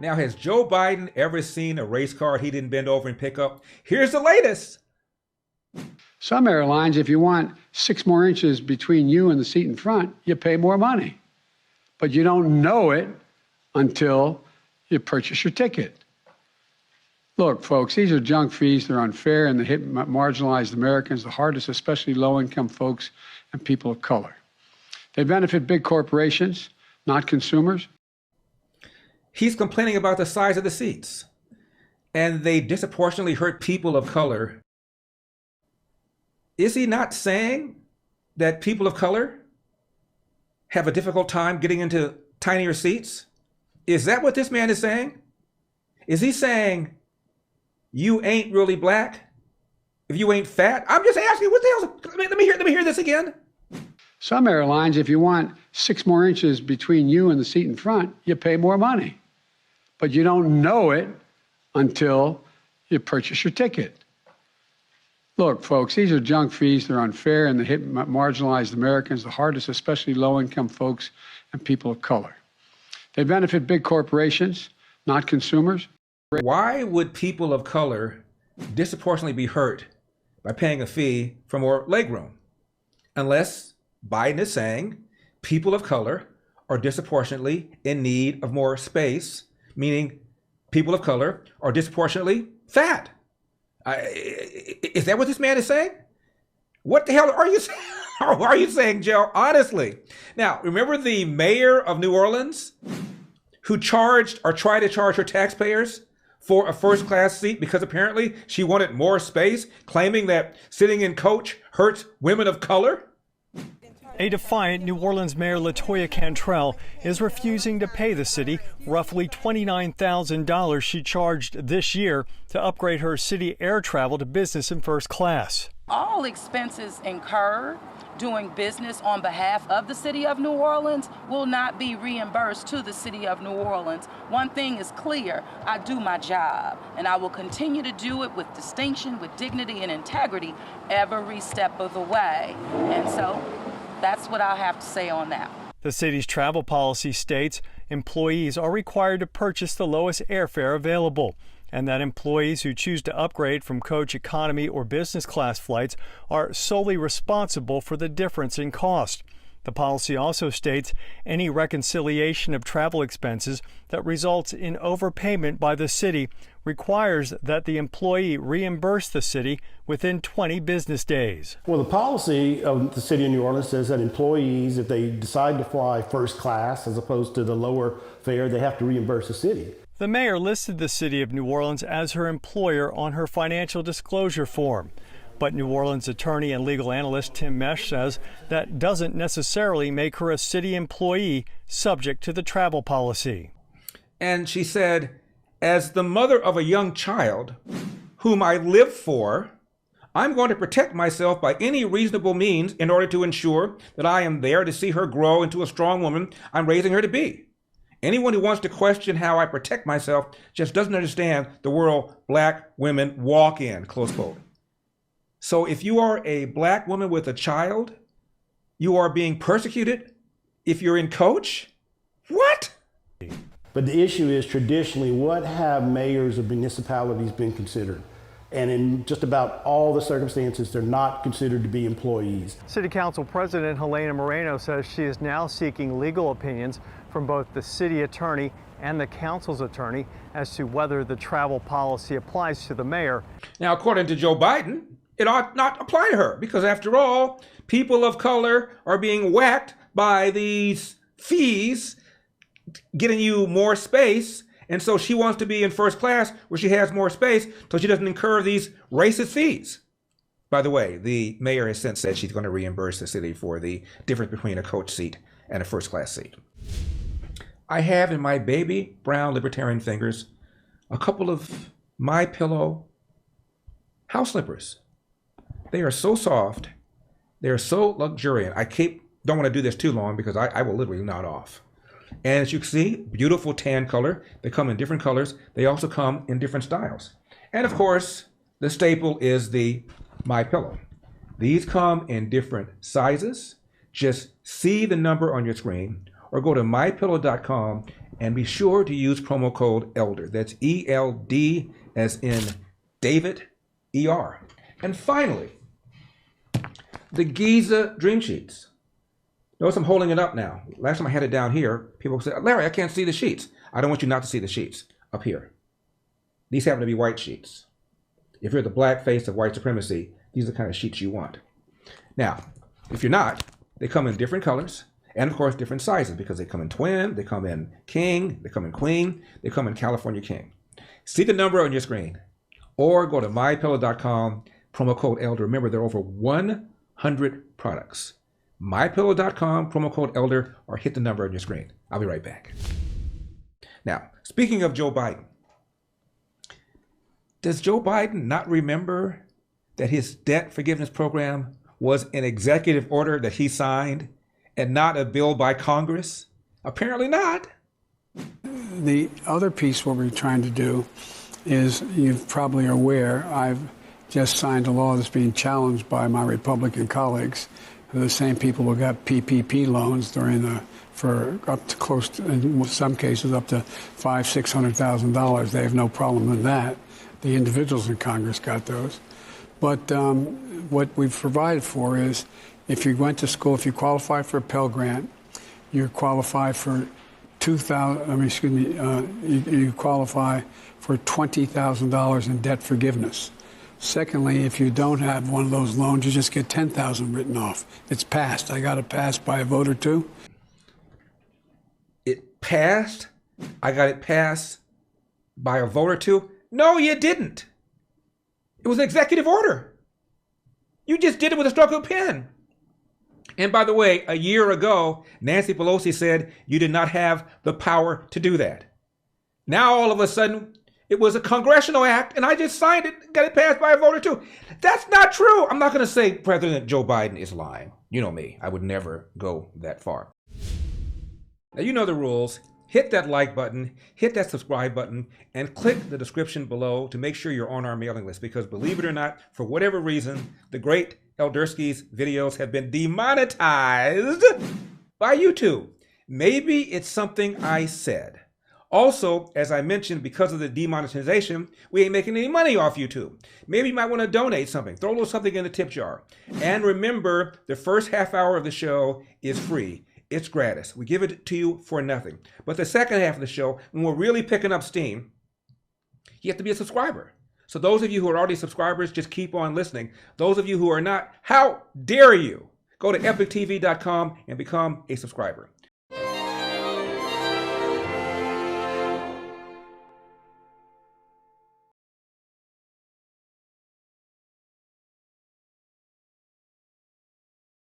Now, has Joe Biden ever seen a race car he didn't bend over and pick up? Here's the latest. Some airlines, if you want 6 more inches between you and the seat in front, you pay more money. But you don't know it until you purchase your ticket. Look, folks, these are junk fees. They're unfair and they hit marginalized Americans the hardest, especially low-income folks and people of color. They benefit big corporations, not consumers. He's complaining about the size of the seats, and they disproportionately hurt people of color. Is he not saying that people of color have a difficult time getting into tinier seats? Is that what this man is saying? Is he saying you ain't really black if you ain't fat? I'm just asking, what the hell? Let me hear this again. Some airlines, if you want 6 more inches between you and the seat in front, you pay more money. But you don't know it until you purchase your ticket. Look, folks, these are junk fees. They're unfair and they hit marginalized Americans the hardest, especially low-income folks and people of color. They benefit big corporations, not consumers. Why would people of color disproportionately be hurt by paying a fee for more legroom? Unless Biden is saying people of color are disproportionately in need of more space, meaning people of color are disproportionately fat. Is that what this man is saying? What the hell are you saying? Are you saying, Joe? Honestly. Now, remember the mayor of New Orleans who charged or tried to charge her taxpayers for a first-class seat because apparently she wanted more space, claiming that sitting in coach hurts women of color? A defiant New Orleans Mayor LaToya Cantrell is refusing to pay the city roughly $29,000 she charged this year to upgrade her city air travel to business and first class. All expenses incurred doing business on behalf of the city of New Orleans will not be reimbursed to the city of New Orleans. One thing is clear, I do my job, and I will continue to do it with distinction, with dignity and integrity every step of the way. And so that's what I have to say on that. The city's travel policy states employees are required to purchase the lowest airfare available, and that employees who choose to upgrade from coach economy or business class flights are solely responsible for the difference in cost. The policy also states any reconciliation of travel expenses that results in overpayment by the city requires that the employee reimburse the city within 20 business days. Well, the policy of the city of New Orleans says that employees, if they decide to fly first class as opposed to the lower fare, they have to reimburse the city. The mayor listed the city of New Orleans as her employer on her financial disclosure form. But New Orleans attorney and legal analyst Tim Mesh says that doesn't necessarily make her a city employee subject to the travel policy. And she said, as the mother of a young child whom I live for, I'm going to protect myself by any reasonable means in order to ensure that I am there to see her grow into a strong woman I'm raising her to be. Anyone who wants to question how I protect myself just doesn't understand the world black women walk in, close quote. So if you are a black woman with a child, you are being persecuted if you're in coach? What? But the issue is traditionally, what have mayors of municipalities been considered? And in just about all the circumstances, they're not considered to be employees. City Council President Helena Moreno says she is now seeking legal opinions from both the city attorney and the council's attorney as to whether the travel policy applies to the mayor. Now, according to Joe Biden, it ought not apply to her because, after all, people of color are being whacked by these fees, getting you more space. And so she wants to be in first class where she has more space so she doesn't incur these racist fees. By the way, the mayor has since said she's going to reimburse the city for the difference between a coach seat and a first class seat. I have in my baby brown libertarian fingers a couple of MYPILLOW house slippers. They are so soft. They are so luxuriant. Don't want to do this too long because I will literally nod off. And as you can see, beautiful tan color. They come in different colors. They also come in different styles. And of course, the staple is the MYPILLOW. These come in different sizes. Just see the number on your screen or go to mypillow.com And be sure to use promo code ELDER. That's ELD as in David, ER. And finally, the Giza Dream Sheets. Notice I'm holding it up now. Last time I had it down here, people said, Larry, I can't see the sheets. I don't want you not to see the sheets up here. These happen to be white sheets. If you're the black face of white supremacy, these are the kind of sheets you want. Now, if you're not, they come in different colors and, of course, different sizes because they come in twin, they come in king, they come in queen, they come in California king. See the number on your screen or go to MyPillow.com, promo code ELDER. Remember, there are over 100 products. MyPillow.com, promo code ELDER, or hit the number on your screen. I'll be right back. Now, speaking of Joe Biden, does Joe Biden not remember that his debt forgiveness program was an executive order that he signed and not a bill by Congress? Apparently not. The other piece, what we're trying to do is, you probably are aware, I've just signed a law that's being challenged by my Republican colleagues, the same people who got PPP loans for up to close to, in some cases, up to $500,000-$600,000. They have no problem with that. The individuals in Congress got those. But what we've provided for is, if you went to school, if you qualify for a Pell Grant, you qualify for you qualify for $20,000 in debt forgiveness. Secondly, if you don't have one of those loans, you just get $10,000 written off. It's passed. I got it passed by a vote or two. It passed? I got it passed by a vote or two? No, you didn't. It was an executive order. You just did it with a stroke of a pen. And by the way, a year ago, Nancy Pelosi said you did not have the power to do that. Now, all of a sudden, it was a congressional act, and I just signed it, got it passed by a vote or two. That's not true. I'm not going to say President Joe Biden is lying. You know me. I would never go that far. Now, you know the rules. Hit that like button, hit that subscribe button, and click the description below to make sure you're on our mailing list. Because believe it or not, for whatever reason, the great Elderski's videos have been demonetized by YouTube. Maybe it's something I said. Also, as I mentioned, because of the demonetization, we ain't making any money off YouTube. Maybe you might want to donate something. Throw a little something in the tip jar. And remember, the first half hour of the show is free. It's gratis. We give it to you for nothing. But the second half of the show, when we're really picking up steam, you have to be a subscriber. So those of you who are already subscribers, just keep on listening. Those of you who are not, how dare you? Go to epictv.com and become a subscriber.